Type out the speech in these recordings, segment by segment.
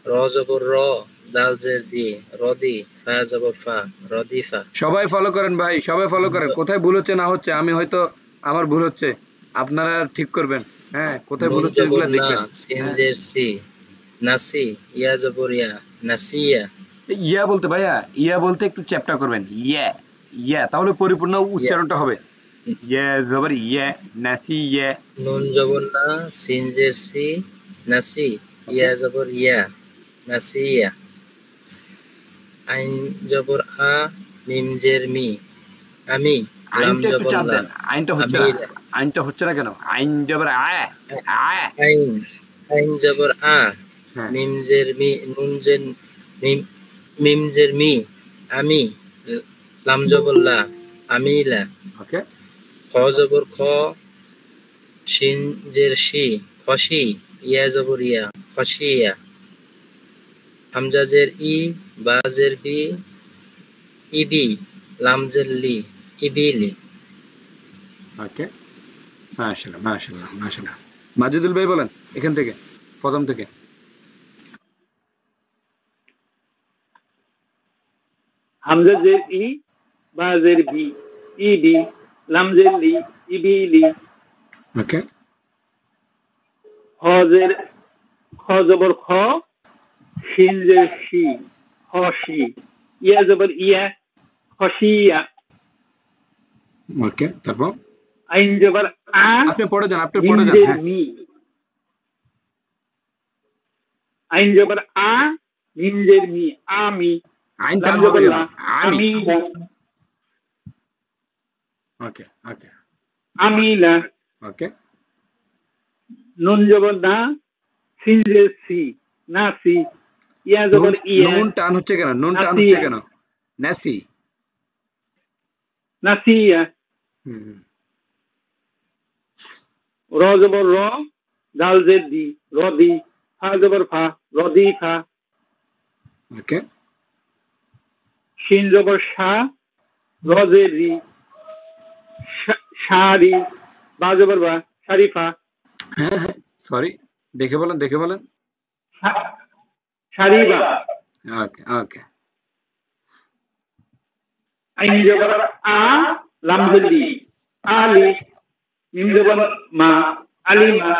র জবর র, দাল জের দি, রদি, ফা জবর ফা, রদিফা। সবাই ফলো করেন ভাই, সবাই ফলো করেন। কোথায় ভুল হচ্ছে না হচ্ছে আমি হয়তো আমার ভুল হচ্ছে, আপনারা ঠিক করবেন। হ্যাঁ, কোথায় ভুল নুন হচ্ছে জবর এগুলো না, দেখবেন। সিন জের সি, নাসি, ইয়া জবর ইয়া, নাসিয়া। ইয়া বলতে ভাইয়া, ইয়া বলতে একটু চ্যাপ্টা করবেন। ইয়া, ইয়া, তাহলে পরিপূর্ণ ইয়া। উচ্চারণটা হবে। ইয়া জবর ইয়া, নাসি ইয়া। নুন জবর না, সিন জের সি, নাসি, ওকে, ইয়া জবর ইয়া, নাসিয়া। আইন জবর আ, মিম জের মি, আমি, লাম আইনটা একটু জবর চাপ লা, দেন, আইনটা হচ্ছে আমি। না, আইনটা হচ্ছে না কেন? আইন জবর আয়, আয়। আইন, আইন জবর আ, হ্যাঁ, মিম জের মি, নুন জের মিম, মিম জের মি, আমি, লাম জবর লা, আমিলা। ওকে, খ জবর খ, শিন জের শি, খসি, ইয়া জবর ইয়া, খসিয়া। হামজা জের ই, বা জের বি, ইবি, লাম জের লি, ইবিলি। ওকে, মাশাআল্লাহ, মাশাআল্লাহ, মাশাআল্লাহ। মাজিদুল ভাই বলেন এখান থেকে, প্রথম থেকে। হামজা জের ই, বা জের বি, ইবি, লাম জের লি, ইবিলি। ওকে, খ জের, খ জবর খ, শিন জের শি, খসি, ইয়া জবর ইয়া, খসিয়া। ওকে, তারপর আইন জবর আ, আপনি পড়ে যান, আপনি মিম পড়ে যান। জের হ্যাঁ, মি। আইন জবর আ, মিম জের মি, আমি, আইন লাম টান হবে জবর কেন? লা, আমি। আমি, ওকে, ওকে, আমিলা। ওকে। নুন জবর না, সিন জের সি, নাসি, ইয়া নুন, জবর ইয়া, নুন টান হচ্ছে কেন? নুন টান হচ্ছে নাসিয়া, কেন? নাসি। নাসিয়া। হুম, র জবর র, দাল জের দি, রদি, ফা জবর ফা, রদিফা। ওকে, শিন জবর শা, র জের রি, শারি, বা জবর বা, শারিফা। হ্যাঁ, হ্যাঁ, সরি, দেখে বলেন, দেখে বলেন। শারিবা। ওকে, ওকে, আইন জবর আ, লাম জের লি, আলি, মিম জবর মা, আলিমা।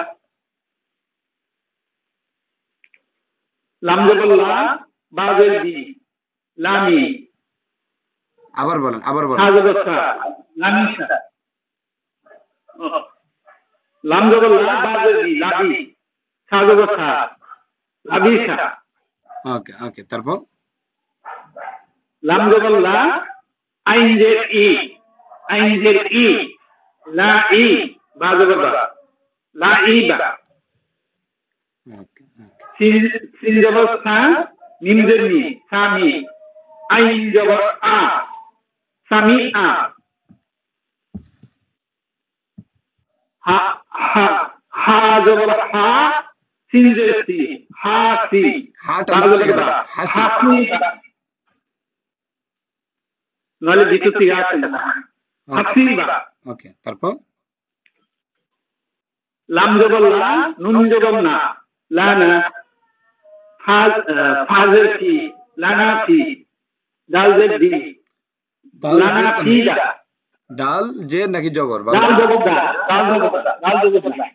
লাম জবর লা, বা জের দি, লামি। আবার বলেন, আবার সা বলেন। জবর সা, লামিসা। লাম জবর লা, বা জের দি, লাবি, সা জবর সা, লাবিসা। ওকে, ওকে, তারপর লাম জবর লা, আইন জের ই, আইন জের ই, লা ই, বা জবর বা, লা ইবা। ওকে, ওকে, সিন জবর সা, মিম জের মি, সামি, আইন জবর আ, সামি আ। হা, হা, হা জবর হা, সিন জের সি, হাসি, হা টান বা হচ্ছে জবর কেন? বা, হাসি। হাসিবা। নাহলে দ্বিতীয় থেকে আসে না। ওকে, হাসিবা। ওকে, তারপর লাম জবর লা, নুন জবর না, লানা, ফাজের ফি, লানা ফি, দাল জের দি, দাল লানা জের কেন? ফিদা। দাল জের নাকি জবর? দাল জবর দা, দাল জবর দা, দাল জবর দা,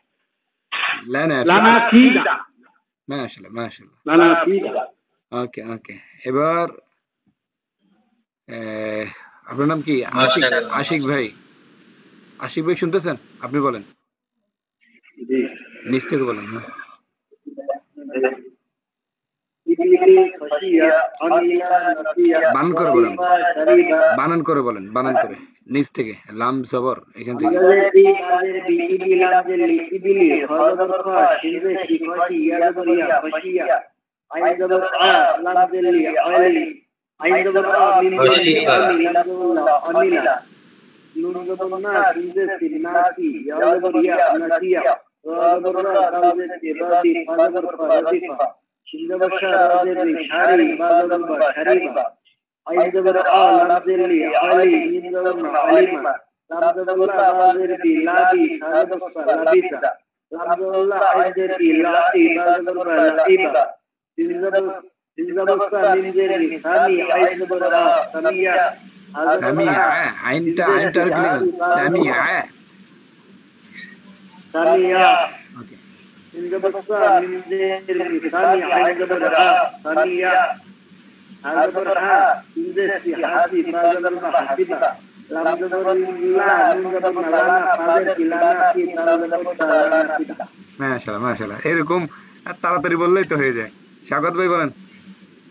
লানা, লানা ফিদা, মাশাআল্লাহ, মাশাআল্লাহ। লানা ফিদা। ওকে, ওকে, এবার আপনার নাম কি? আশিক, মাশাআল্লাহ, আশিক ভাই, আশিক ভাই শুনতেছেন? আপনি বলেন, জি। নিচ থেকে বলেন। হ্যাঁ, বানান করে বলেন, বানান করে বলেন, বানান করে, নিচ থেকে, লাম জবর এখান থেকে। খসিবা, সামিয়া আইনটা আইনটার ক্লিয়ার সামিয়া ওকে মাশাআল্লাহ মাশাআল্লাহ এরকম তাড়াতাড়ি বললেই তো হয়ে যায় স্বাগত ভাই বলেন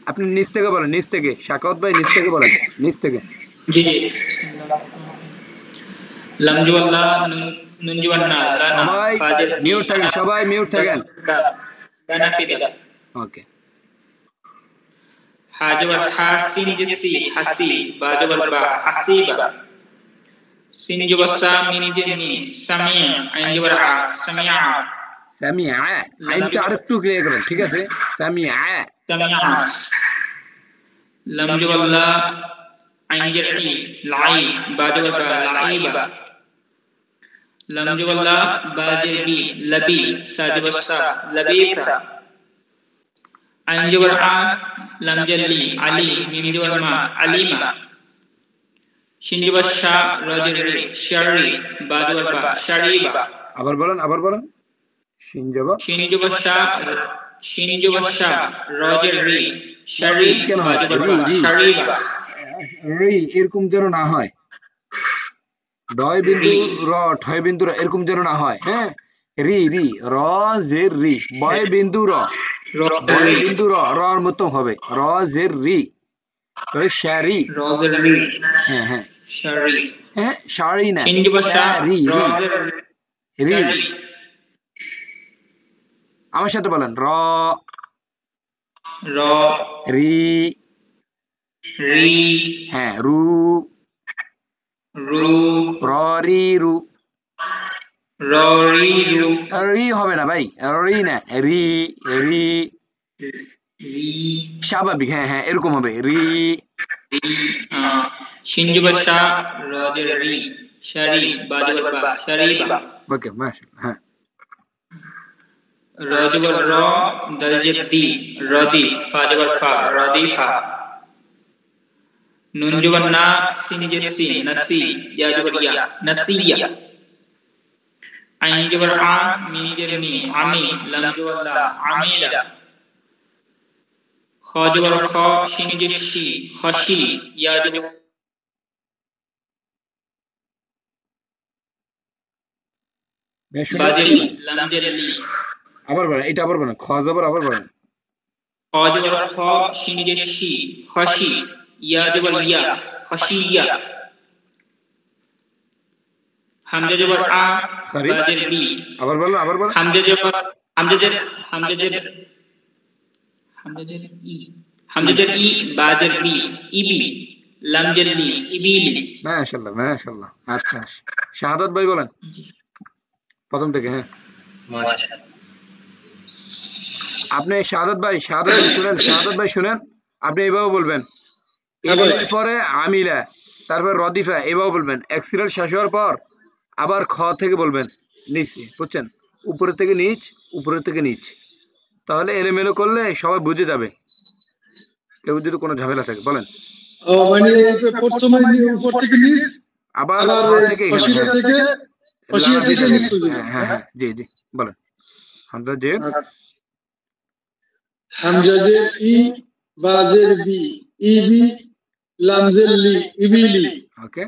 আপনি নিচ থেকে বলেন নিচ থেকে স্বাগত ভাই নিচ থেকে বলেন নিচ থেকে জি জি লামজুয়াল্লাহ নুনজুয়ান্না সবাই মিউট থাকেন সবাই মিউট থাকেন গানাফিদা ওকে হাজবার হাসিন জিসি হাসি বাজবার বা হাসিবা সিন জবসা মিন জিনি সামিয়া আইন জবর আ সামিয়া সামিয়া আইনটা আরেকটু ক্লিয়ার করেন ঠিক আছে সামিয়া সামিয়া লামজুয়াল্লাহ আইন জেরি লাই বাজবার বা লাইবা লামজুয়াল্লাহ বাজবি লবি সাজবসা লবিসা আইন জবর আ লামজাল্লি আলি মিম জবর মা আলিমা শিন জবর শা রজর রি শারি বা জবর বা শারিবা আবার বলেন শিন জবর শা রজর রি শারি বা জবর বা শারিবা রি এরকম যেন না হয় ডয় বিন্দু র ঠয় বিন্দু র এরকম যেন না হয় হ্যাঁ রি রি র জের রি বয় বিন্দু র বয় বিন্দু র রর মতো হবে র জের রি তাহলে শারি রজর রি হ্যাঁ হ্যাঁ শারি হ্যাঁ শারি না শিন জবর শা রি রজর রি আমার সাথে বলেন র র রি রি হ্যাঁ রু রু র রি রু র রি রু রি হবে না ভাই রি না রি রি রি স্বাভাবিক হ্যাঁ হ্যাঁ এরকম হবে রি শিন জবর শা রজর রি শারি বা জবর বা শারিবা ওকে মাশাআল্লাহ হ্যাঁ র জবর র দাল জের দি রদি ফা জবর ফা রদিফা নুন জবর না সিন জের সিন নাসি ইয়া জবর ইয়া নাসিয়া আইন জবর আ মিম জের মি আমি লাম জবর লা আমিলা খ জবর খ শিন জের শি খশি ইয়া জবর বাজেরি লাম জের লি আবার বলেন এটা আবার বলেন খ জবর আবার বলেন খ জবর খ শিন জের শি খশি ইয়া জবর ইয়া খশিয়া হামজা জবর আ সরি বাজের বি আবার বলেন হামজা জবর ই বাজের বি ইবি লাম জের লি ইবিলি মাশাআল্লাহ আচ্ছা শাহাদাত ভাই বলেন প্রথম থেকে হ্যাঁ মাশাআল্লাহ আপনি শাহাদাত ভাই শুনেন আপনি এইভাবে বলবেন এর পরে আমিলা তারপর রদিফা এইভাবে বলবেন এক্সিলাল শেষ হওয়ার পর আবার খ থেকে বলবেন নিচে বুঝছেন উপরের থেকে নিচ তাহলে এলোমেলো করলে সবাই বুঝে যাবে কেউ যদি কোনো ঝামেলা থাকে বলেন মানে প্রথমে উপর থেকে নিচ আবার খ থেকে হ্যাঁ জি বলেন হামজা জের ই বা জের বি ইবি লাম জের লি ইবিলি ওকে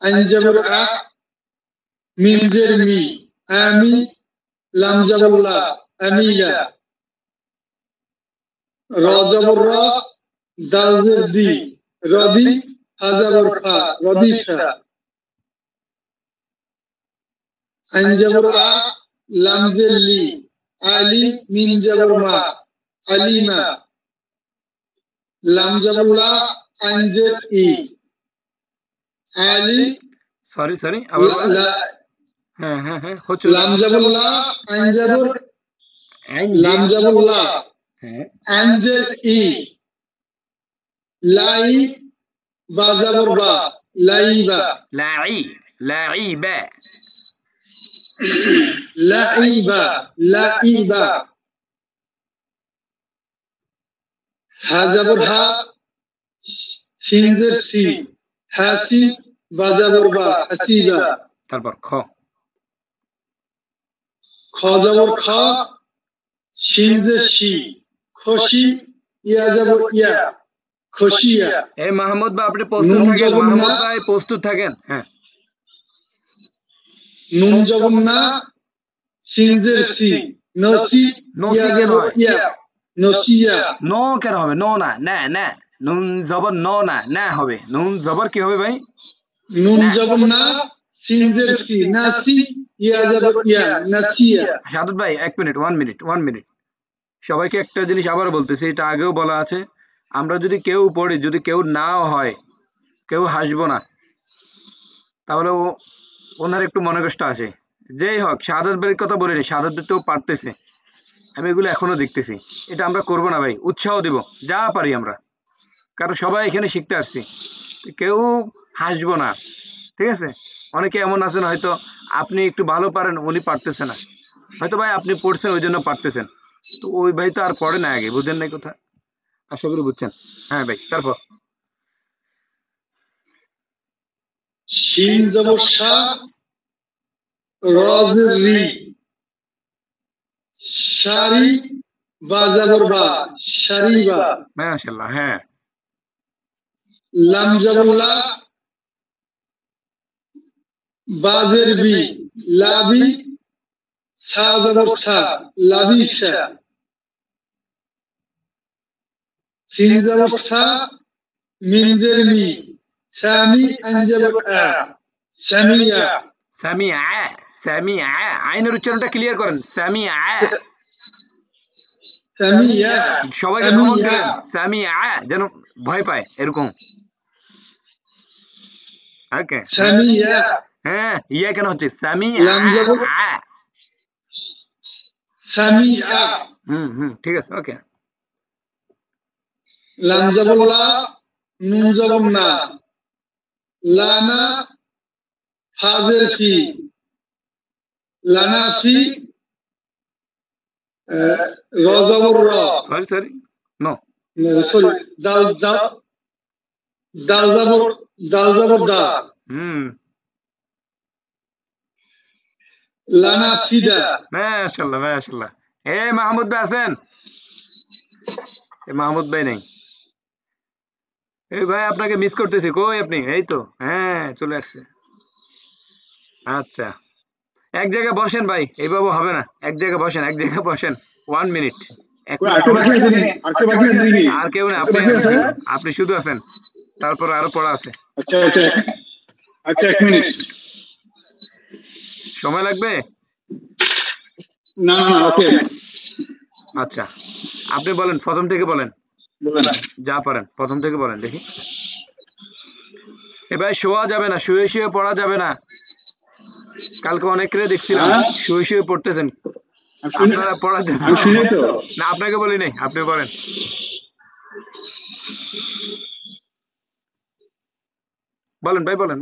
আইন জবর আ মিম জের মি আমি লাম জবর লা আমিলা র জবর র দাল জের দি রদি হা জবর ফা রদিফা আইন জবর আ লাম জের লি আলি মিম জবর মা আলিমা লাম জবর লা আইন জের ই আলি সরি আবার হ্যাঁ হচ্ছে লাম জবর লা আইন জবর লাম জবর লা হ্যাঁ আইন জের ই লাই বা জবর বা লাইবা লাইবা লাইবা হা জবর হা, সিন জের সি, হাসি, বা জবর বা, হাসিবা। তারপর খ। খ জবর খ, শিন জের শি, খুশি, ইয়া জবর ইয়া, খুশিয়া। এই মাহমুদ ভাই আপনি প্রস্তুত থাকেন, মাহমুদ ভাই প্রস্তুত থাকেন। হ্যাঁ, নুন জবর না, সিন জের সি, নসি, নসি ইয়া কেন জবর হয়? ইয়া, নসিয়া। নো কেন হবে? নো না, না না, নুন জবর নো না, না হবে। নুন জবর কি হবে ভাই? নুন জবর না, সিন জের সি, নাসি, ইয়া জবর ইয়া, নাসিয়া। সাদত ভাই 1 মিনিট, 1 মিনিট, 1 মিনিট। সবাইকে একটা জিনিস আবার বলতেছি, এটা আগেও বলা আছে, আমরা যদি কেউ পড়ি, যদি কেউ নাও হয়, কেউ হাসবো না, তাহলে ওনার একটু মনে কষ্ট আছে। যেই হোক, শাহাদাত ভাইয়ের কথা বলিনি, শাহাদাত ভাই তো পারতেছে, আমি এগুলো এখনো দেখতেছি। এটা আমরা করবো না ভাই, উৎসাহ দিব যা পারি আমরা, কারণ সবাই এখানে শিখতে আসছি, কেউ হাসবো না, ঠিক আছে? অনেকে এমন আছেন হয়তো আপনি একটু ভালো পারেন, উনি পারতেছে না, হয়তো ভাই আপনি পড়ছেন ওই জন্য পারতেছেন, তো ওই ভাই তো আর পড়ে না আগে, বুঝলেন না কথা? আশা করি বুঝছেন। হ্যাঁ ভাই, তারপর শিন জবর শা, র জের রি, শারি, বা জবর বা, শারিবা। মাশাআল্লাহ। হ্যাঁ, লাম জবর লা, বা জের বি, লাবি, সা জবর সা, লাবিসা। সিন জবর সা, মিম জের মি, সামি, আইন জবর আ, সামিয়া। সামিআ, সামিআ, আইনের উচ্চারণটা ক্লিয়ার করেন, সামিআ। সামিয়া, সবাইকে ধমক দিলেন, সামিআ, যেন ভয় পায় এরকম। ওকে, সামিয়া। হ্যাঁ, ইয়া কেন হচ্ছে? সামিআ, লাম জবর সামিয়া। ঠিক আছে, ওকে। লাম জবর লা, নুন জবর না, লানা, ফা জের ফি, লানা ফি, র জবর র, সরি, নো, সরি, দাল দাল, দাল জবর দা, লানা ফিদা। মাশাআল্লাহ, মাশাআল্লাহ। এ মাহমুদ ভাই আছেন? মাহমুদ ভাই নেই। এই ভাই আপনাকে মিস করতেছি, কই আপনি? এই তো, হ্যাঁ চলে আসছে। আচ্ছা, এক জায়গায় বসেন ভাই, এইভাবে হবে না, এক জায়গায় বসেন, এক জায়গায় বসেন। 1 মিনিট, আর কেউ না, আপনি আছেন শুধু, আপনি শুধু আছেন, তারপর আরো পড়া আছে। আচ্ছা 1 মিনিট সময় লাগবে? না, ওকে। আচ্ছা, আপনি বলেন, প্রথম থেকে বলেন, যা পারেন প্রথম থেকে বলেন দেখি। এবার শোয়া যাবে না, শুয়ে শুয়ে পড়া যাবে না। কালকে অনেকরে দেখছিলাম শুয়ে শুয়ে পড়তেছেন, আপনারা পড়া যাবে না। আপনাকে বলি নাই, আপনি বলেন। বলেন ভাই, বলেন।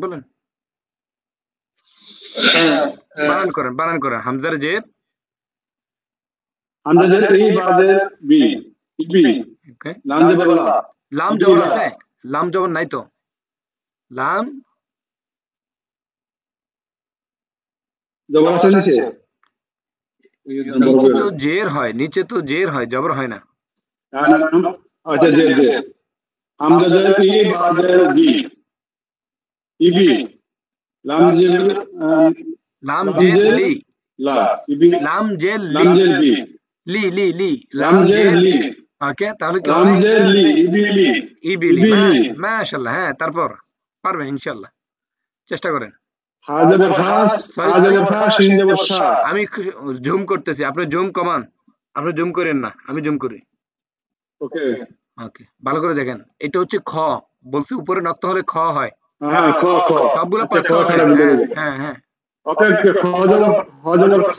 বানান করেন। হামজার জের, ই বাজের বি, ইবি, লাম জবর লা। লাম জবর আছে? লাম জবর নাই তো। লাম জবর আছে নিচে? নিচে তো জের হয়, নিচে তো জের হয়, জবর হয় না। আচ্ছা, জের। হামজা জের ই বাজের বি, ইবি, লাম জের লি, লা, ইবি, লাম জের বি, লি, লাম জের লি। ওকে, তাহলে কি লাম হবে? জের লি, ইবি লি। মাশাআল্লাহ। হ্যাঁ, তারপর পারবেন ইনশাআল্লাহ, চেষ্টা করেন। হা জবর হা, হা জবর হা, শিন জবর শা। আমি জুম করতেছি, আপনি জুম কমান, আপনি জুম করেন না, আমি জুম করি। ওকে, ভালো করে দেখেন, এটা হচ্ছে খ, বলছি উপরে নক্ত হলে খ হয়। হ্যাঁ, খ সবগুলো পড়তে হবে। হ্যাঁ। ওকে, খ জবর খ,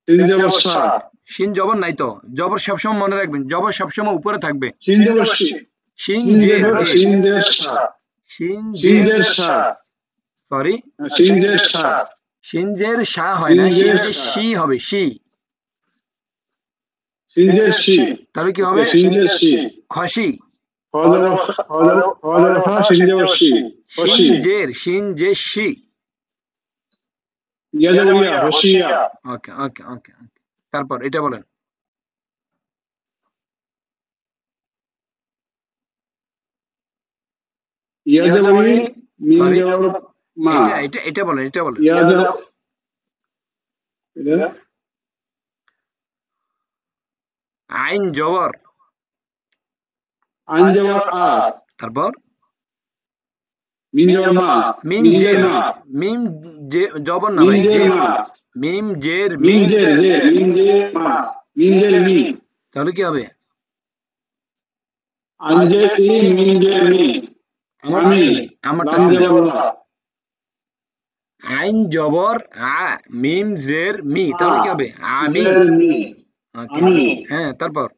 শিন জবর শা। শিন জবর নাই তো, জবর সবসময় মনে রাখবেন, জবর সবসময় উপরে থাকবে। শিন জবর শি, শিন জের শা, সরি, শিন জের শা হয় না, শিন জের শি হবে, শি। সিনজের শি তাহলে কি হবে সিনজের শি খসি হযরফা সিনজের শি খসি শিন জে শি ইয়াজাবিয়া হশিয়া ওকে ওকে ওকে তারপর এটা বলেন ইয়াজাবি মিন Sorry? জবর মা এটা বলেন ইয়াজাব আইন জবর আইন জবর আ তারপর মিন জবর মা মিম জের মিম জে জবর না মিন ভাই জের মা মিম জের মিন জের মিন জের মা মিন জের মি তাহলে কি হবে আনজের ই মিন জের মি আমারটা লাম শুনুন। জবর লা আইন জবর আ মিম জের মি তাহলে কি হবে আমি জের মি ওকে আমি হ্যাঁ তারপর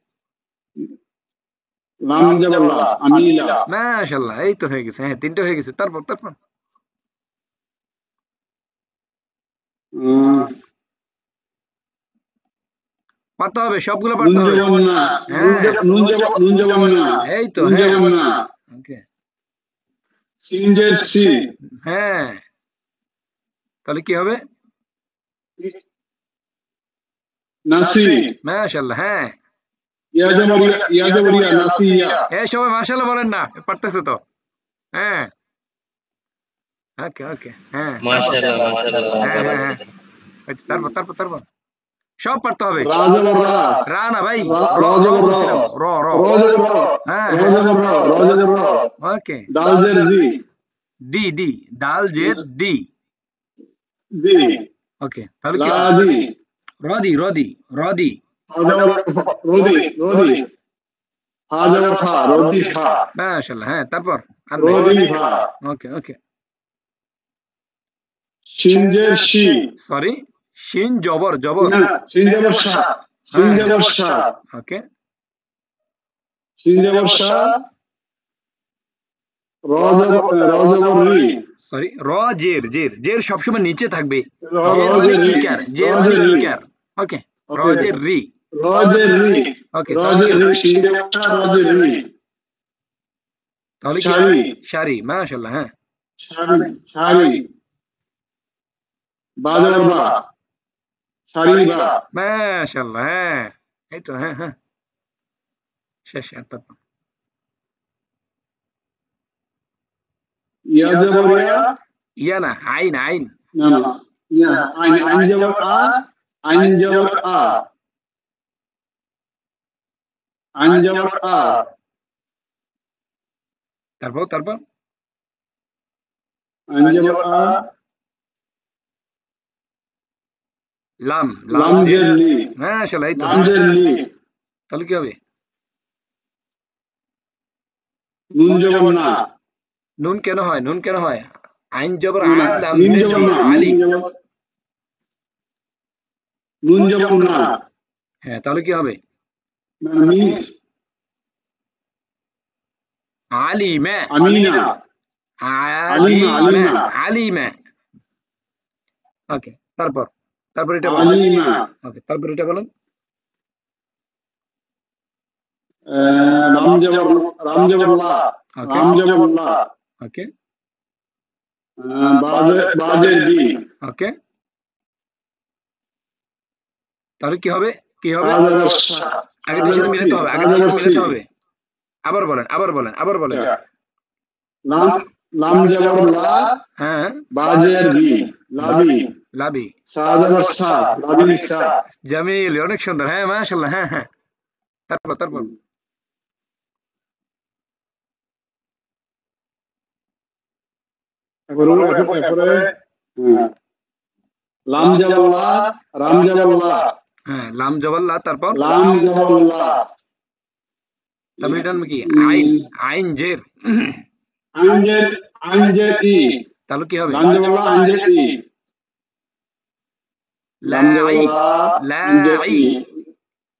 লাম জবর লা আমিলা মাশাআল্লাহ এই তো হয়ে গেছে হ্যাঁ তিনটা হয়ে গেছে তারপর পারতে হবে সবগুলো পারতে হবে নুন জবর না এই তো নুন হ্যাঁ জবর না ওকে সিনজের সি হ্যাঁ তাহলে কি হবে নাসি মাশাআল্লাহ হ্যাঁ ইয়াজাবরিয়া নাসিয়া এই সবাই মাশাআল্লাহ বলেন না পারতেছে তো হ্যাঁ ওকে ওকে হ্যাঁ মাশাআল্লাহ হ্যাঁ আচ্ছা তারপর সব পারতে হবে রাজবর রা রা না ভাই রাজবর রা র রাজবর রা হ্যাঁ রাজবর রা ওকে দালজের জি ডি দাল জের ডি জি ওকে তাহলে কি লাজি রদি রদি হাজার ফা রদি ফা মাশাআল্লাহ হ্যাঁ তারপর রদি ফা ওকে সিনজের শি সরি শিন জবর না সিনজের শা ওকে সিনজের শা রাজবর রি সরি র জের সবসময় নিচে থাকবে জের মানে ইকার ওকে রজের রি ওকে রাজের রি তাহলে কি শারি মাশাআল্লাহ হ্যাঁ শারি বাজার বা শারি বা মাশাআল্লাহ হ্যাঁ এই তো হ্যাঁ শেষ তারপর ইয়াজাবরিয়া ইয়া না আইন না ইয়া আইন জবর আ আইন জবর আ আইন জবর আ তারপর আইন জবর আ লাম জের লি মাশাআল্লাহ এই তো লাম জের লি তাহলে কি হবে নুন জবর না নুন কেন হয় আইন জবর আ লাম নুন জের জবর লি না আলি নুন জবর না হ্যাঁ তাহলে কি হবে আমি আলিমা আমিনা আলিমা ওকে তারপর এটা বলেন আলিমা ওকে তারপর এটা বলেন রাম জবর লা ওকে বাজের বি ওকে তাহলে কি হবে আগের সাথে মিলাতে হবে আবার বলেন লাম জবর লা হ্যাঁ বাজের বি লাবি সাজাবর সা লাবি সা জামিল অনেক সুন্দর হ্যাঁ মাশাআল্লাহ হ্যাঁ তারপর তারপরে লাম জবর লা রাম জবর লা হ্যাঁ লাম জবর লা তারপর লাম জবর লা তারপর এটা কি আইন জের ই তাহলে কি হবে লাম জবর লা আনজের ই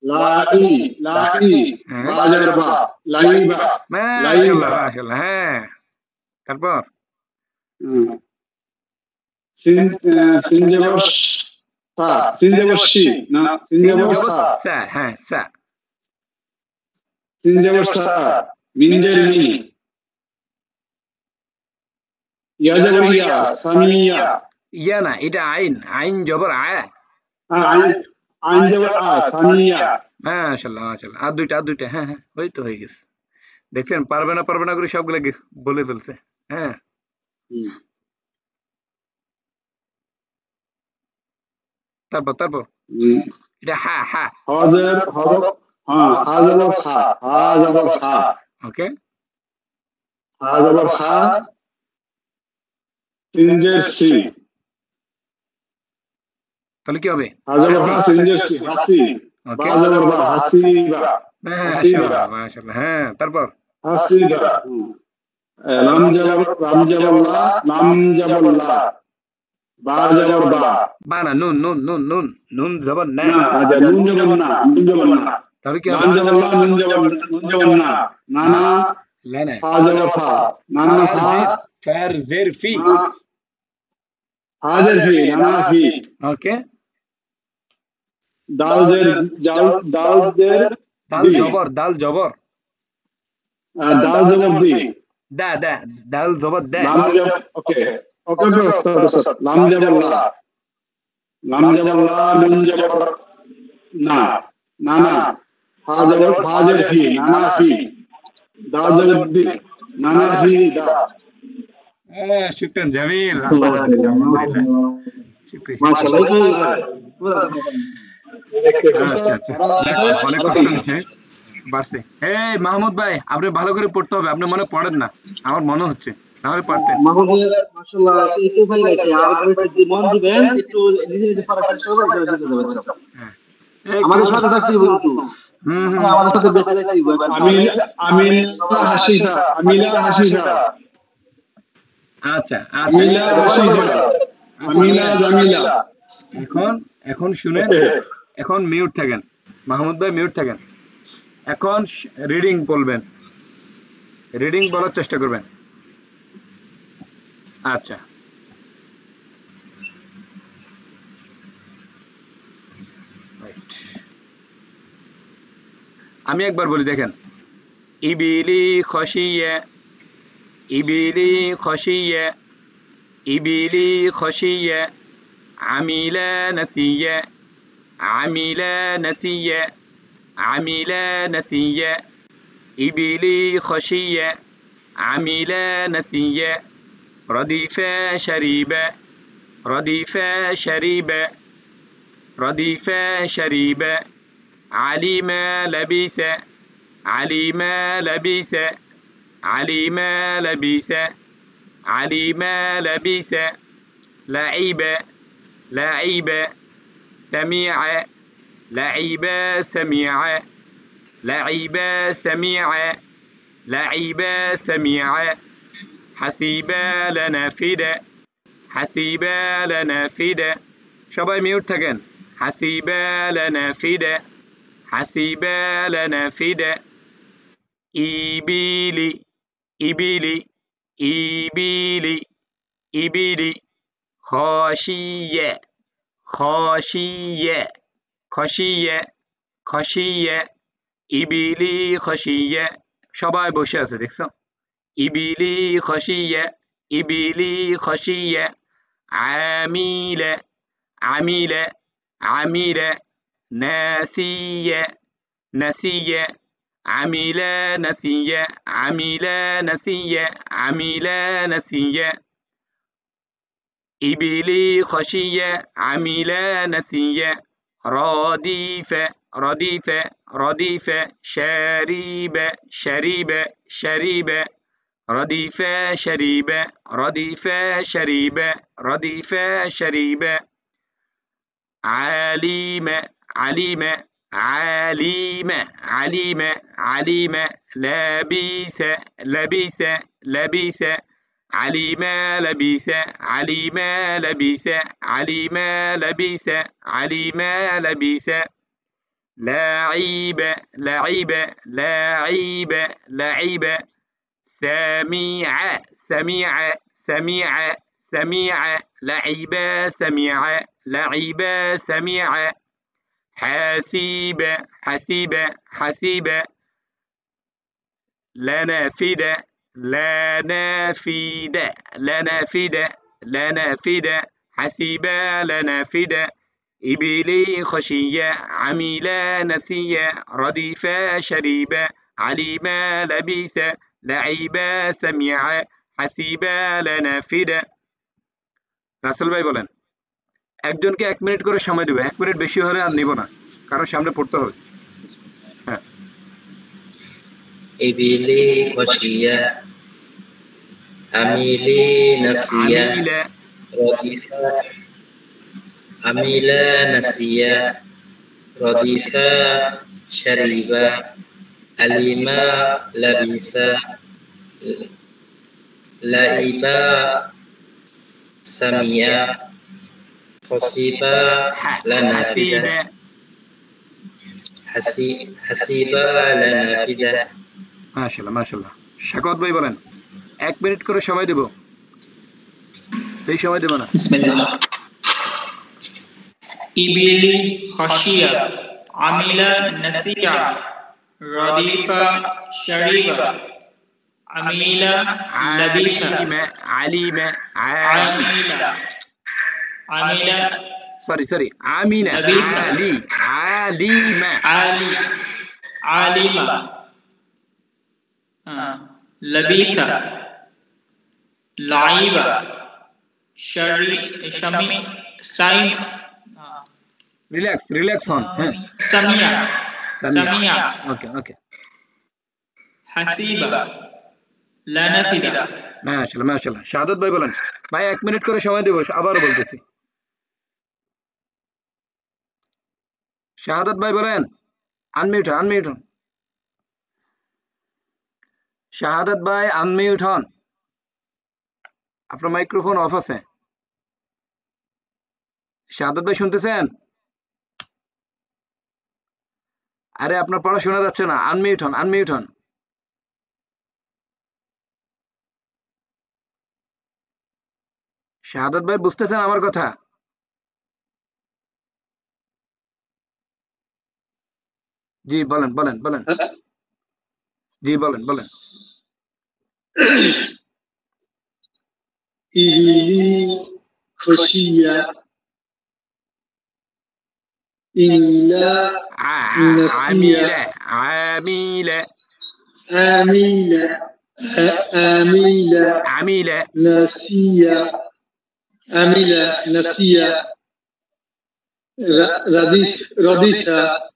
লাই বাজার বা লাইবা মাশাআল্লাহ হ্যাঁ তারপর সিনজেবর সা সিনজেবর শি না সিনজেবর সা হ্যাঁ সা সিন জবর সা মিন জের মি ইয়া জবর ইয়া সামিয়া ইয়া না, এটা আইন, আইন জবর আয়া। আইন আইন জবর আ সামিয়া মাশাআল্লাহ মাশাআল্লাহ। আর দুইটা, হ্যাঁ হ্যাঁ, ওই তো হয়ে গেছে। দেখছেন পারবে না করে সবগুলো বলে ফেলছে। হ্যাঁ, তারপর এটা হা হা হাজার হরফ হ্যাঁ হা জবর হা হা জবর হা ওকে। হা জবর হা সিন জের সি তাহলে কি হবে? হা জবর হা সিন জের সি হাসি বা জবর বা হাসিবা মাশাআল্লাহ মাশাআল্লাহ। হ্যাঁ, তারপর হাসিবা লাম জবর লা লাম জবর লা বা জবর বা বা না, নুন জবর না। না আচ্ছা নুন জবর না তাহলে কি হবে? লাম জবর লা নুন জবর না না লা না, হা জবর ফা না ফা ফার জের ফি হাজার ফি না ফি ওকে। দাল জের দাল জের দাল জবর দাল জবর দি দাল জবর দা। লাম জবর ওকে লাম জবর লা নুন জবর না হা জবর ফি না ফি দাল জবর দি না ফি দা। শুকরান জামিল। মাহমুদ ভাই, আপনি ভালো করে পড়তে হবে, আপনি মনে পড়েন না আমার মনে হচ্ছে, তাহলে পারতেন। আচ্ছা এখন শুনেন, এখন মিউট থাকেন মাহমুদ ভাই, মিউট থাকেন। এখন রিডিং বলবেন, রিডিং বলার চেষ্টা করবেন। আচ্ছা, আমি একবার বলি, দেখেন। ইবিলি খশিয়া ইবিলি খশিয়া ইবিলি খশিয়া আমিলা নাসিয়া আমিলা নাসিয়া আমিলা নাসিয়া ইবিলি খশিয়া আমিলা নাসিয়া রদিফা শরিবা রদিফা শরিবা রদিফা শরিবা আলিমা লাবিসা আলিমা লাবিসা আলিমা লাবিসা আলিমা লাবিসা লাইবা লাইবা سميع لعب سميع لعب سميع لعب سميع حسيب لنافد حسيب لنافد সবাই মিউট থাকেন। حسيب لنافد حسيب لنافد إبيلي إبيلي إبيلي إبيلي خاشية خاشية خشية خشية إبيلي خشية সবাই বসে আছে দেখছো? إبيلي خشية إبيلي خشية عاملة عميلة عميلة ناسية نسية عميلة نسية عميلة نسية عميلة نسية إبلي خشية عميلة نسية رديفة رديفة رديفة شريبة شريبة شريبة رديفة شريبة رديفة شريبة رديفة شريبة عليمة عليمة عليمة عليمة عليمة لبيسة لبيسة لبيسة عليمة لبيسة عليمة لبيسة عليمة لبيسة عليمة لبيسة لعيبة لعيبة لعيبة لعيبة سميعة سميعة سميعة سميعة لعيبة سميعة لعيبة سميعة حسيبة حسيبة حسيبة لا نافذة لا نافذة لا نافذة لا نافذة حسيبا لا نافذة إبلي خشية عميلا نسيا رديفا شريبا عليما لبيسا لعيبا سميعا حسيبا لا نافذة রাসেল ভাই বলেন একজনকে 1 মিনিট করে সময় দেব 1 মিনিট বেশি হলে আর নিব না কারণ সামনে পড়তে হবে হ্যাঁ ইবিলি খশিয়া আমিলি নাসিয়া রদিফা আমিলা নাসিয়া রদিফা শারিবা আলিমা লাবিসা লাইবা সামিয়া حسيبا لا نافذة حسيبا لا نافذة মাশাআল্লাহ মাশাআল্লাহ শাকওয়াত ভাই বলেন 1 মিনিট করে সময় দেব এই সময় দেব না বিসমিল্লাহ ইবিলি খাশিয়া আমিলা নাসিয়া রাদিফা শারিবা আমিলা লাবিসা আলিমা আমিলা عاملة سوري عاملة عالمة لبيسة لعيبة شمي سايم ريلاكس هون سميع اوكي حسيبة لا نافذة মাশাআল্লাহ শাহাদাত ভাই বলেন ভাই 1 মিনিট করে সময় দেব আবারো বলতেছি শাহাদাত ভাই বলেন আনমিউট হন শাহাদাত ভাই আনমিউট হন আপনার মাইক্রোফোন অফ আছে শাহাদাত ভাই শুনতেছেন আরে আপনার পড়া শোনা যাচ্ছে না আনমিউট হন শাহাদাত ভাই বুঝতেছেন আমার কথা জি বলেন জি বলেন ইবিলি খশিয়া ইল্লা عاملة نسيا رديفا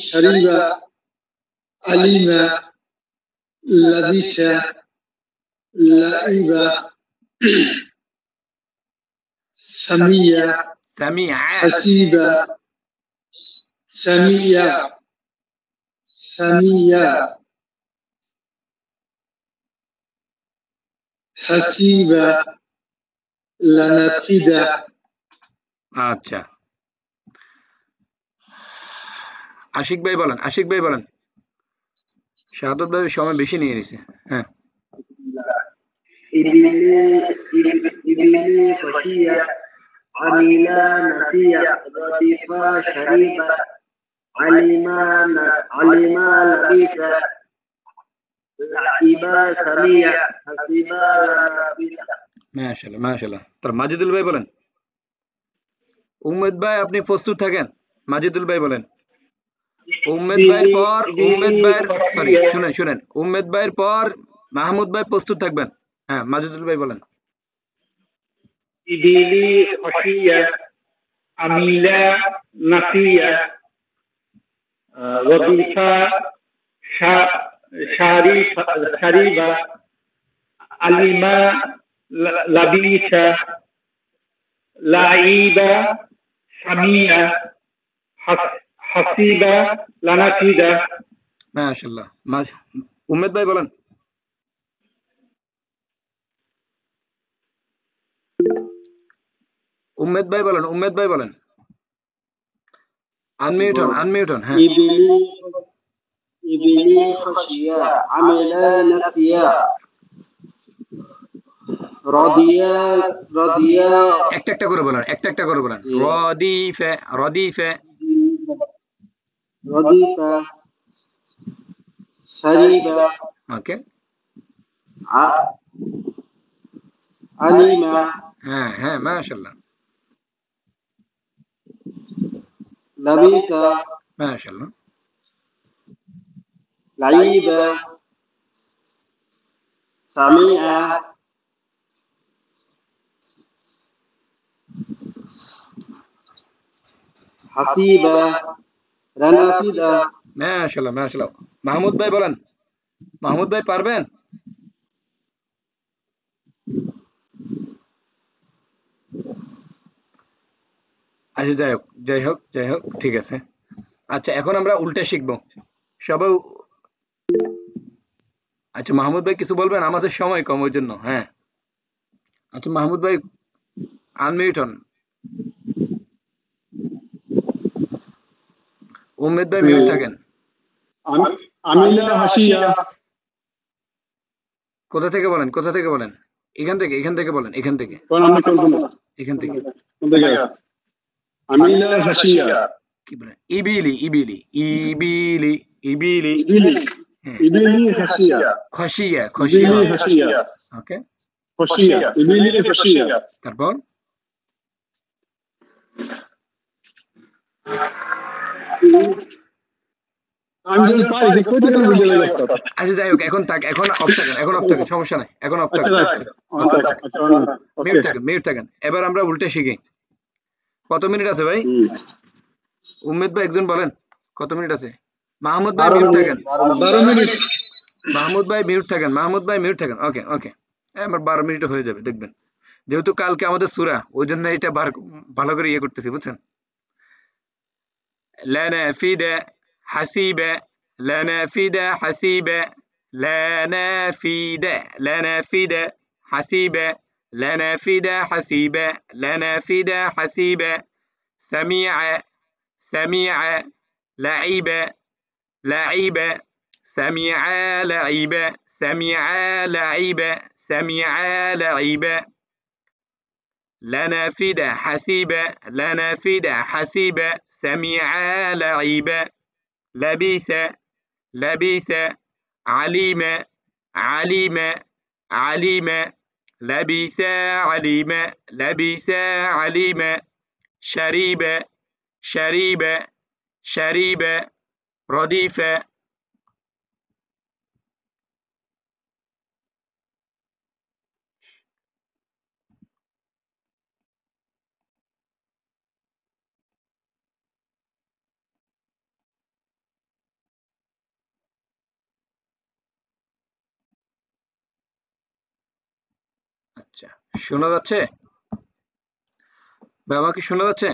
شريبة عليما لبيسا لعيبا سميعا حسيبا حسيبا لا نافذة আচ্ছা আশিক ভাই বলেন শাহাদাত ভাই সময় বেশি নিয়ে নিছে হ্যাঁ ইবিলি খশিয়া আমিলা নাসিয়া রাদিফা শারিবা আলিমা লাবিসা লাইবা সামিয়া হাসিবা লাবিসা মাশাআল্লাহ তার মাজিদুল ভাই বলেন উম্মেদ ভাই আপনি প্রস্তুত থাকেন মাজিদুল ভাই বলেন উম্মেদ ভাইয়ের পর শুনেন উম্মেদ ভাইয়ের পর মাহমুদ ভাই প্রস্তুত থাকবেন হ্যাঁ মাজিদুল ভাই বলেন ইবিলি খশিয়া আমিলা নাসিয়া রাদিফা শারিবা আলিমা লাবিসা লাইবা সামিয়া হাসিবা লানাফিদা মাশাআল্লাহ উম্মেদ ভাই বলেন উম্মেদ ভাই বলেন আনমিউট হন হ্যাঁ ইবিলি খশিয়া আমিলা নাসিয়া رضيا رضيا একটা একটা করে বলেন, একটা একটা করে বলেন। রদিফা রদিফা رضيفا شريبا ওকে عليما হ্যাঁ হ্যাঁ মাশাআল্লাহ لبيسا মাশাআল্লাহ لعيبا سميعا حسيبا رنافذا মাশাআল্লাহ মাশাআল্লাহ। মাহমুদ ভাই বলেন, মাহমুদ ভাই পারবেন? আচ্ছা যাই হোক যাই হোক যাই হোক ঠিক আছে। আচ্ছা এখন আমরা উল্টা শিখবো সবাই। আচ্ছা মাহমুদ ভাই কিছু বলবেন? আমাদের সময় কম ওই জন্য। হ্যাঁ আচ্ছা মাহমুদ ভাই আনমিউট হন। উম্মেদ ভাই মিউট থাকেন। আমিলা হাসিয়া কোথা থেকে বলেন, কোথা থেকে বলেন? এখান থেকে, এখান থেকে বলেন, এখান থেকে, এখান থেকে। আমিলা হাসিয়া কি বলেন? ইবিলি ইবিলি ইবিলি ইবিলি ইবিলি হাসিয়া খসিয়া খসিয়া ইবিলি হাসিয়া ওকে হাসিয়া ইবিলি হাসিয়া তারপর আমি যদি পারি যে কই থেকে বুঝে লাগে। আচ্ছা যাই হোক এখন থাক, এখন অফ থাকেন, এখন অফ থাকেন, সমস্যা নাই, এখন অফ থাকেন, মিউট থাকেন, মিউট থাকেন। এবার আমরা উল্টে শিখি। কত মিনিট আছে ভাই? উম্মেদ ভাই একজন বলেন কত মিনিট আছে? মাহমুদ ভাই মিউট থাকেন, 12 মিনিট। মাহমুদ ভাই মিউট থাকেন, মাহমুদ ভাই মিউট থাকেন। ওকে ওকে আমার 12 মিনিট হয়ে যাবে দেখবেন, যেহেতু কালকে আমাদের সূরা ওই জন্য এটা ভালো করে ইয়ে করতেছি বুঝছেন। লানাফিদা হাসিবা লানাফিদা হাসিবা লানাফিদা লানাফিদা হাসিবা লানাফিদা হাসিবা লানাফিদা হাসিবা সামিআ সামিআ লাইবা লাইবা سمع لعبا سمع لعبا سمع لعبا لنافذ حسيبا لنافذ حسيبا سمع لعبا لبيس لبيس عليم عليم عليم لبيس عليم لبيس عليم شريب شريب شريب رديف আচ্ছা শোনা যাচ্ছে ভাই? আমাকে শোনা যাচ্ছে?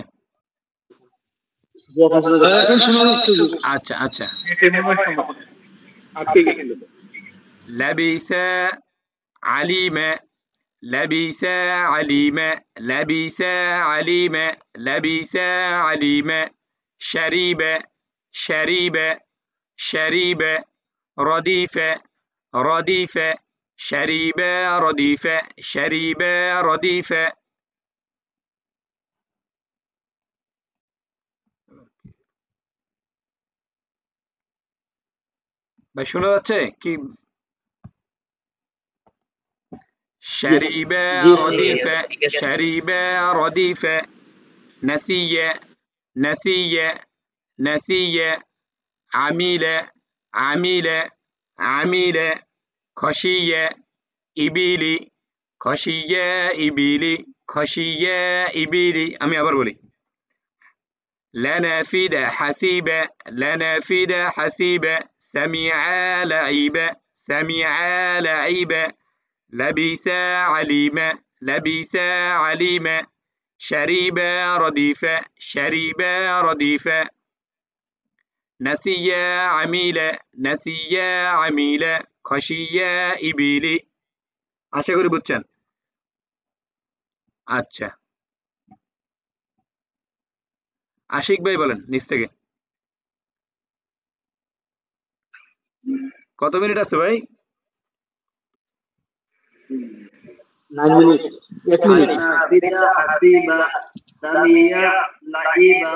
আচ্ছা আচ্ছা لبس عليم لبس عليم لبس عليم لبس عليم شريب شريب شريب رديف رديف شريب رديف شريب رديف ভাই শোনা যাচ্ছে কি? شريب رديف شريب رديف نسي نسي نسي عميل عميل عميل خشي إبيلي خشي إبيلي خشي إبيلي আমি আবার বলি لنافذ حسيبا لنافذ حسيبا سمع لعيبا سمع لعيبا لبس عليما لبس عليما شريب رديفا شريب رديفا نسي عميلا نسي عميلا خشي إبيلي আশা করি বুঝছেন। আচ্ছা আশিক ভাই বলেন নিচ থেকে কত মিনিট আছে ভাই? 9 minutes. 8 minutes. Nafida, hasiba, samiya, laiba,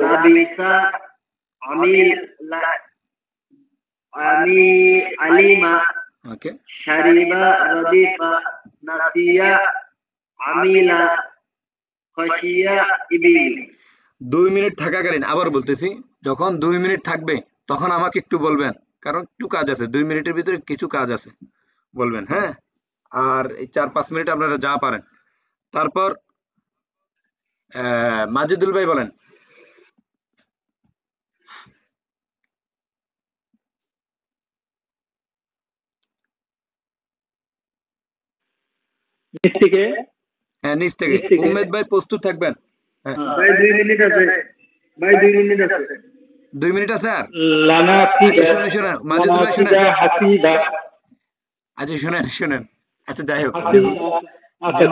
labisa, amil, alima, ওকে shariba, radifa, nasiya, amila, khashiya, ibil. 2 minute থাকাকালীন আবার বলতেছি, যখন 2 মিনিট থাকবে তখন আমাকে একটু বলবেন, কারণ একটু কাজ আছে, 2 মিনিটের ভিতরে কিছু কাজ আছে, বলবেন। হ্যাঁ, আর এই 4-5 মিনিট আপনারা যা পারেন। তারপর মাজিদুল ভাই বলেন। নিচ থেকে হ্যাঁ, নিচ থেকে উম্মেদ ভাই প্রস্তুত থাকবেন। হ্যাঁ, ভাই 2 মিনিট আছে, ভাই 2 মিনিট আছে। 2 মিনিট আছে আর। লানা আচ্ছা শুনেন শুনেন মাজিদুল ভাই শুনেন, হাসিবা, আচ্ছা শুনেন শুনেন, আচ্ছা যাই হোক, আচ্ছা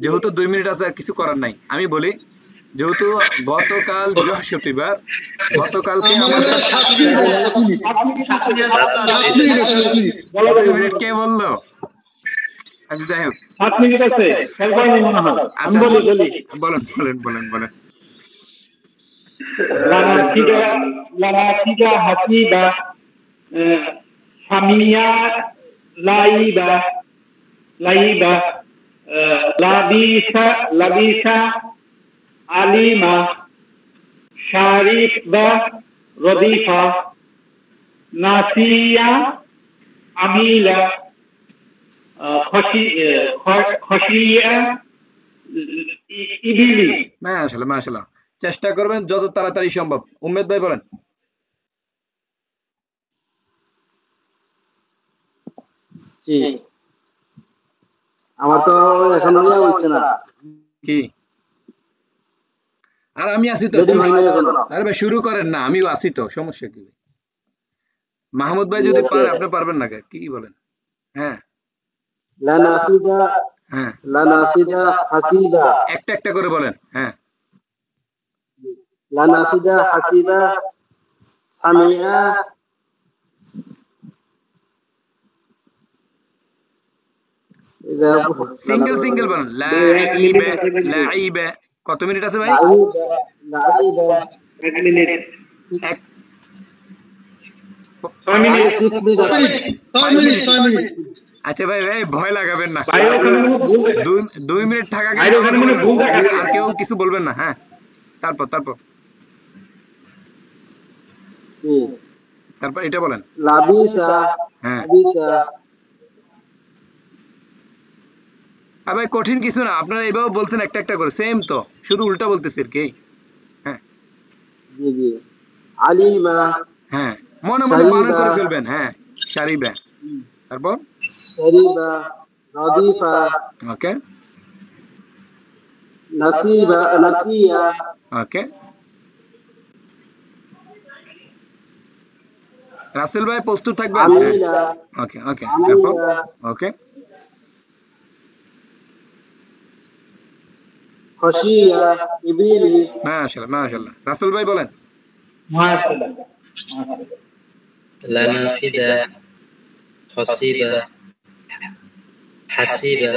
যেহেতু 2 মিনিট আছে আর কিছু করার নাই, আমি বলি যেহেতু গতকাল বৃহস্পতিবার, গতকালকে আমাদের 7 মিনিট আছে, 7 মিনিট। 2 মিনিট কে বললো? আচ্ছা যাই হোক, 7 মিনিট আছে, খেয়াল করেন মনে হয়। আমি আচ্ছা বলি বলেন বলেন বলেন বলেন। লানা ফিদা হাসিবা, সামিয়া, লাইবা, লাবিসা, আলিমা, শারিবা, রদিফা, নাসিয়া, আমিলা, খসিয়া, ইবিলি। মাশাআল্লাহ মাশাআল্লাহ, চেষ্টা করবেন যত তাড়াতাড়ি সম্ভব। উম্মেদ ভাই বলেন। জি, আমার তো এখনো ইয়া হইছে না। কি? আর আমি আছি তো। রেডি হয় না এখনো। আরে ভাই শুরু করেন না, আমিও আছি তো, সমস্যা কি? মাহমুদ ভাই যদি পারে, আপনি পারবেন না কি বলেন? হ্যাঁ লানাফিদা, হ্যাঁ, লানাফিদা হাসিবা, একটা একটা করে বলেন। হ্যাঁ, লানাফিদা হাসিবা, সামিয়া, সিঙ্গেল সিঙ্গেল বলেন। লাইবা, লাইবা। কত মিনিট আছে ভাই? লাইবা, 1 মিনিট, এক 6 মিনিট, 6 মিনিট। আচ্ছা ভাই ভাই ভয় লাগাবেন না। ভাই ওখানে মনে হয় ভুল দেখা- 2 মিনিট থাকা ভাই ওখানে মনে হয় ভুল দেখা যাচ্ছে। আর কেউ কিছু বলবেন না। হ্যাঁ, তারপর এটা বলেন। লাবিসা, হ্যাঁ, লাবিসা, আর ভাই কঠিন কিছু না, আপনারা এইভাবে বলছেন একটা একটা করে, সেম তো, শুধু উল্টা বলতেছি আর কি। হ্যাঁ জি জি, আলিমা, হ্যাঁ, মনে মনে বানান করে ফেলবেন। হ্যাঁ, শারিবা, তারপর শারিবা, রদিফা, ওকে নাসিবা, নাসিয়া, ওকে। রাসেল ভাই প্রস্তুত থাকবেন। আমিলা, ওকে ওকে, তারপর ওকে খসিয়া, ইবিলি, মাশাআল্লাহ মাশাআল্লাহ। রাসেল ভাই বলেন। মাশাআল্লাহ। লানাফিদা, খসিবা, হাসিবা,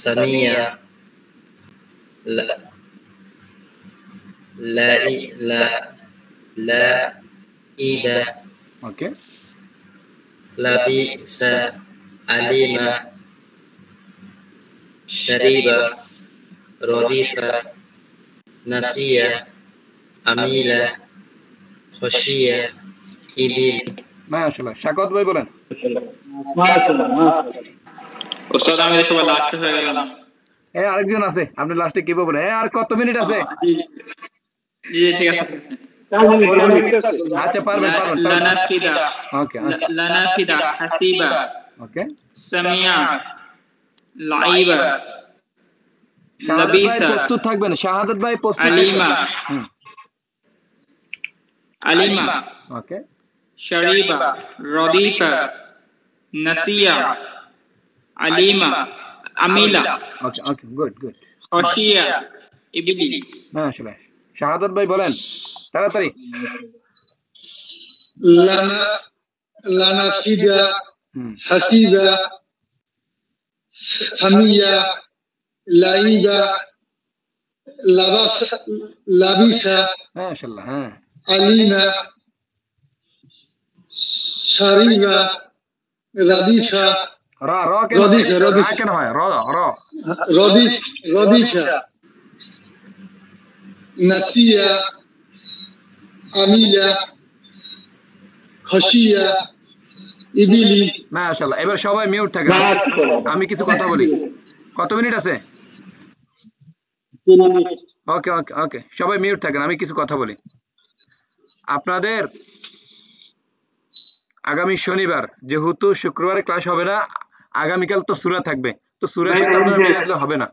সামিয়া, লাইবা, ওকে, লাবিসা, আলিমা, শারিবা, রদিফা, নাসিয়া, আমিলা, খসিয়া, ইবিল। মাশাআল্লাহ। শাকত ভাই বলেন। মাশাআল্লাহ। ওস্তাদ আমি সবাই লাস্ট হয়ে গেলাম। আরেকজন আছে, আপনি লাস্টে কি বলবেন? আর কত মিনিট আছে? জি ঠিক আছে। আচ্ছা পারবেন। লানাফিদা, ওকে লানাফিদা, হাসিবা, ওকে। সামিয়া, লাইবা, শাহাদাত ভাই লাবিসা, প্রস্তুত থাকবেন। শাহাদাত ভাই প্রস্তুত আলিমা, থাকবেন। আলিমা, ওকে, শারিবা, রদিফা, নাসিয়া, আলিমা, আমিলা, ওকে ওকে, গুড। খসিয়া, ইবিলি। মাশাআল্লাহ। শাহাদাত ভাই বলেন তাড়াতাড়ি। লানাফিদা, হাসিবা, সামিয়া, লাইবা, লাবিসা, মাশাআল্লাহ। হ্যাঁ, আলিমা, শারিবা, রাদিফা, রা রা কেন রা কেন হয়? র র রদিফা, নাসিয়া, আমিলা, খশিয়া, ইবিলি। মাশাআল্লাহ। এবার সবাই মিউট থাকেন, আমি কিছু কথা বলি। কত মিনিট আছে? 3 মিনিট। ওকে ওকে ওকে, সবাই মিউট থাকেন, আমি কিছু কথা বলি। আপনাদের আগামী শনিবার, যেহেতু শুক্রবারে ক্লাস হবে না, আগামীকাল তো সূরা থাকবে, তো সূরার সাথে আপনারা মিলে আসলে হবে না,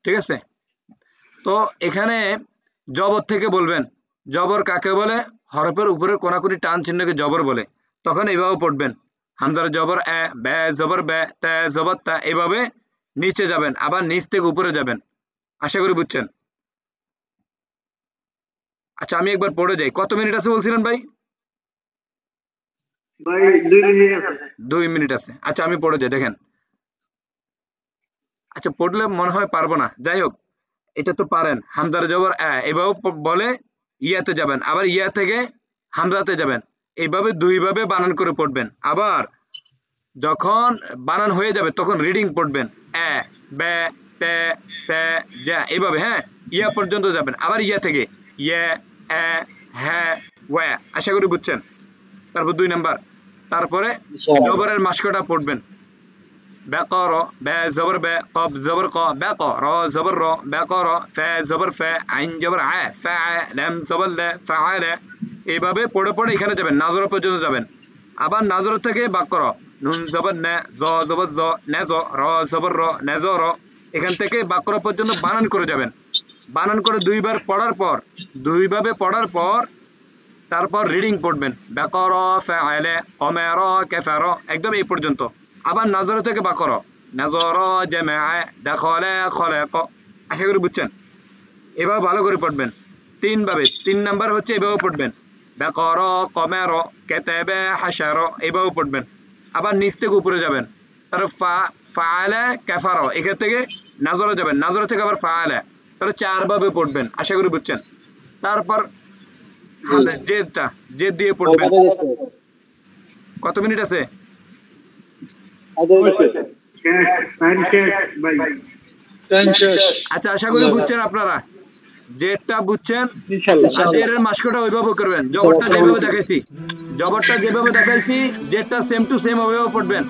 ঠিক আছে? তো এখানে জবর থেকে বলবেন। জবর কাকে বলে? হরফের উপরে কোনাকুনি টান চিহ্নকে জবর বলে। তখন এইভাবে পড়বেন, হামজার জবর এ, বে জবর বে, তে জবর তা, এইভাবে নিচে যাবেন, আবার নিচ থেকে উপরে যাবেন। আশা করি বুঝছেন। আচ্ছা, আমি একবার পড়ে যাই। কত মিনিট আছে বলছিলেন ভাই? 2 মিনিট আছে। আচ্ছা, আমি পড়ে যাই, দেখেন। আচ্ছা, পড়লে মনে হয় পারবো না, যাই হোক, এটা তো পারেন। হামজার জবর এ, এইভাবে বলে ইয়াতে যাবেন, আবার ইয়া থেকে হামজাতে যাবেন, এইভাবে 2 ভাবে বানান করে পড়বেন। আবার যখন বানান হয়ে যাবে তখন রিডিং পড়বেন, এ, বে, তে, সে, যা, এইভাবে। হ্যাঁ, ইয়া পর্যন্ত যাবেন, আবার ইয়া থেকে ইয়ে, এ, হ্যাঁ, ওয়া। আশা করি বুঝছেন। তারপর 2 নাম্বার, তারপরে জবরের মাসকটা পড়বেন। বেকর, বে জবর বে, কব জবর ক, বেক, র জবর র, বেকর, ফে জবর ফে, আইন জবর আ, ফা, লাম জবর লা, ফাআলা। এইভাবে পড়ে পড়ে এখানে যাবেন, নাজর পর্যন্ত যাবেন। আবার নাজর থেকে বাকর, নুন জবর নে, জ জবর জ, নেজ, র জবর র, নেজ র। এখান থেকে বাকর পর্যন্ত বানান করে যাবেন। বানান করে 2 বার পড়ার পর, 2 ভাবে পড়ার পর তারপর রিডিং পড়বেন, বেকর, ফাআলা, কমার, কাফার, একদম এই পর্যন্ত। আবার নাজর থেকে বাকর, নাজর, জামা, দাখালা, খলাক। আশা করি বুঝছেন। এভাবে ভালো করে পড়বেন 3 ভাবে। 3 নাম্বার হচ্ছে এভাবে পড়বেন, বেকর, কমার, কাতাবা, হাশার, এভাবে পড়বেন। আবার নিচ থেকে উপরে যাবেন, তারপর ফাআলা, কাফার, এখান থেকে নাজরে যাবেন, নাজর থেকে আবার ফাআলা, তাহলে 4 ভাবে পড়বেন। আশা করি বুঝছেন। তারপর জেদটা, জেদ দিয়ে পড়বেন। কত মিনিট আছে? আচ্ছা, আশা করি বুঝছেন আপনারা। জেডটা বুঝছেন, আর জেডের মাসকটা ওইভাবে করবেন। জবরটা যেভাবে দেখাইছি, জেডটা সেম টু সেম ওইভাবে পড়বেন।